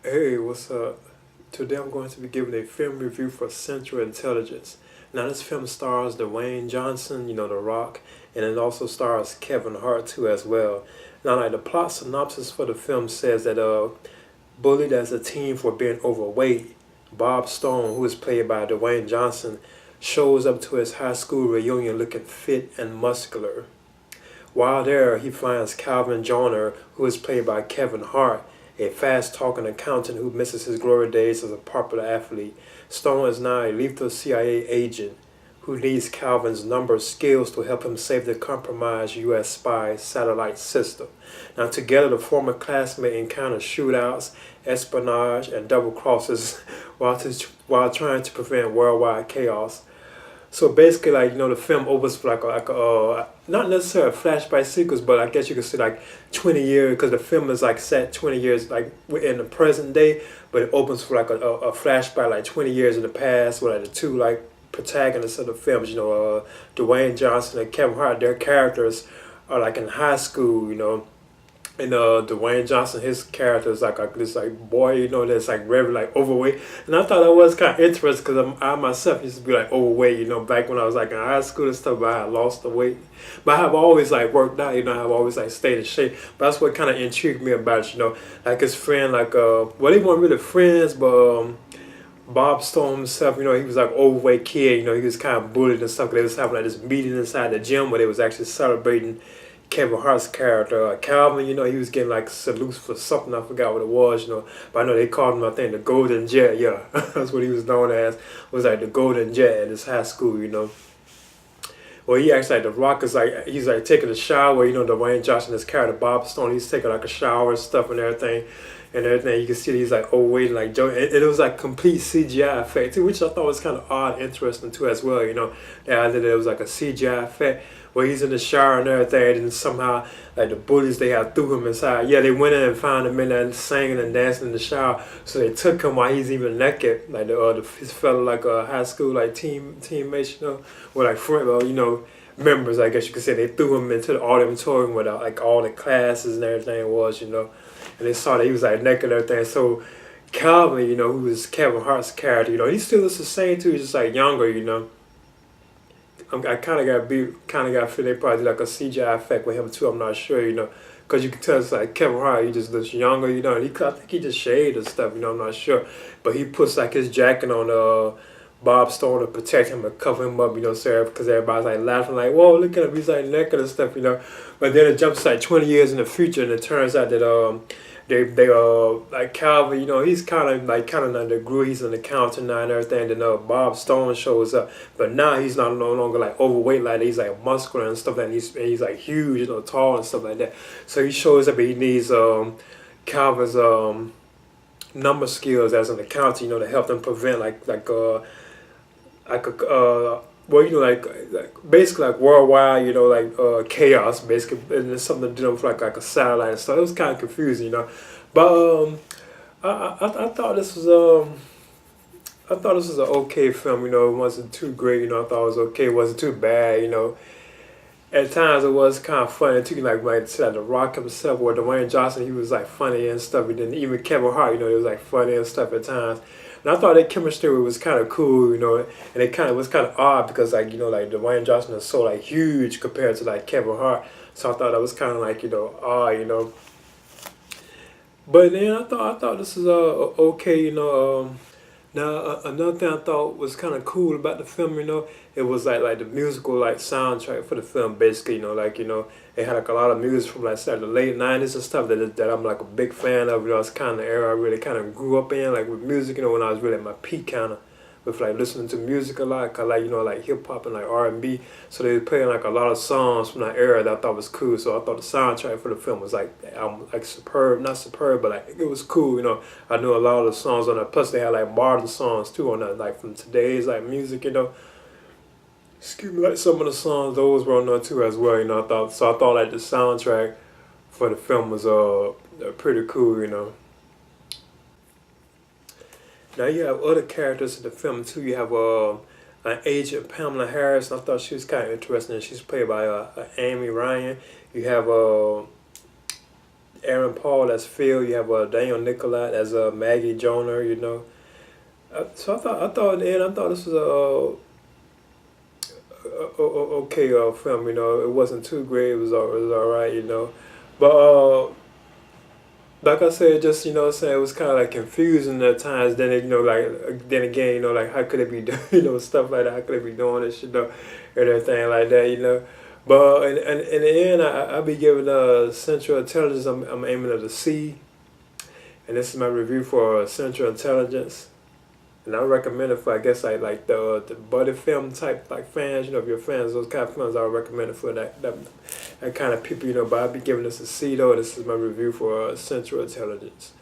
Hey, what's up? Today I'm going to be giving a film review for Central Intelligence. Now, this film stars Dwayne Johnson, The Rock, and it also stars Kevin Hart too as well. Now, like the plot synopsis for the film says that bullied as a teen for being overweight, Bob Stone, who is played by Dwayne Johnson, shows up to his high school reunion looking fit and muscular. While there, he finds Calvin Joyner, who is played by Kevin Hart, a fast-talking accountant who misses his glory days as a popular athlete. Stone is now a lethal CIA agent who needs Calvin's number of skills to help him save the compromised U.S. spy satellite system. Now, together, the former classmate encounters shootouts, espionage, and double crosses while trying to prevent worldwide chaos. So basically, the film opens for not necessarily a flashback sequence, but I guess you could say like 20 years, because the film is like set 20 years like in the present day, but it opens for like a flashback like 20 years in the past, where like the two like protagonists of the films, Dwayne Johnson and Kevin Hart, their characters are like in high school, and Dwayne Johnson, his character is like this like boy, that's like very like overweight, and I thought that was kind of interesting because I myself used to be like overweight, back when I was like in high school and stuff. But I had lost the weight, but I have always like worked out, I've always like stayed in shape. But that's what kind of intrigued me about it, like his friend, like well, they weren't really friends, but Bob Stone himself, he was like an overweight kid, he was kind of bullied and stuff. They was having like this meeting inside the gym where they was actually celebrating Kevin Hart's character, Calvin, he was getting like salutes for something. I forgot what it was, But I know they called him, I think, the Golden Jet. Yeah, that's what he was known as. Was like the Golden Jet at his high school. Well, he actually like the Rock is like he's like taking a shower. Dwayne Johnson, his character Bob Stone, he's taking like a shower and stuff and everything. And everything, you can see he's like overweight, like Joe, and it was like complete CGI effect too, which I thought was kind of odd, interesting too as well. The idea that it was like a CGI effect where he's in the shower and everything, and somehow like the bullies they had threw him inside. Yeah, they went in and found him in there singing and dancing in the shower. So they took him while he's even naked, like his fellow like high school like teammates, or like friend, members, I guess you could say. They threw him into the auditorium where like all the classes and everything was. And they saw that he was like naked and everything. So Calvin, who was Kevin Hart's character, he still looks the same too. He's just like younger. I kind of got feel they probably did like a CGI effect with him too. I'm not sure. Because you can tell it's like Kevin Hart, he just looks younger. And I think he just shaved and stuff. I'm not sure, but he puts like his jacket on Bob Stone to protect him and cover him up, sir, because everybody's like laughing, like, whoa, look at him, he's like naked and stuff. But then it jumps like 20 years in the future, and it turns out that they like Calvin, he's kind of under grew, he's an accountant now and everything. Then Bob Stone shows up, but now he's not no longer like overweight like that. He's like muscular and stuff, and he's like huge, tall and stuff like that. So he shows up and he needs Calvin's number skills as an accountant, to help them prevent like a well, like basically like worldwide, chaos, basically, and it's something to do with like a satellite and stuff. It was kind of confusing. But I thought this was I thought this was an okay film. It wasn't too great. I thought it was okay. It wasn't too bad. At times it was kind of funny too, like said, The Rock himself or Dwayne Johnson, he was like funny and stuff. And then even Kevin Hart, he was like funny and stuff at times. And I thought that chemistry was kind of cool, and it kind of was kind of odd because like like Dwayne Johnson is so like huge compared to like Kevin Hart. So I thought that was kind of like odd. But then I thought this was okay. Now another thing I thought was kind of cool about the film, it was like the musical like soundtrack for the film. Basically, it had like a lot of music from like the late 90s and stuff that I'm like a big fan of. It's kind of the era I really kind of grew up in, like with music. When I was really at my peak, kind of with like listening to music a lot, cause like like hip hop and like R&B. So they were playing like a lot of songs from that era that I thought was cool. So I thought the soundtrack for the film was like superb, not superb, but like it was cool. I knew a lot of the songs on it. Plus they had like modern songs too on that, like from today's like music. Excuse me, like some of the songs those were on there too as well. I thought like the soundtrack for the film was pretty cool. Now you have other characters in the film too. You have an agent Pamela Harris. I thought she was kind of interesting. She's played by Amy Ryan. You have Aaron Paul as Phil. You have Daniel Nicolet as Maggie Joner. You know, so I thought in the end, I thought this was okay film. You know, it wasn't too great. It was all right. You know, but like I said, just you know, what I'm saying it was kind of like confusing at times. Then you know, like then again, you know, like how could it be doing, you know, stuff like that? How could it be doing this, you know, and everything like that, you know? But in the end, I'll be giving Central Intelligence. I'm aiming at a C, and this is my review for Central Intelligence. And I recommend it for I guess like the buddy film type like fans, you know, if you're fans of those kind of films, I would recommend it for that kind of people, you know. But I'll be giving this a C though. This is my review for Central Intelligence.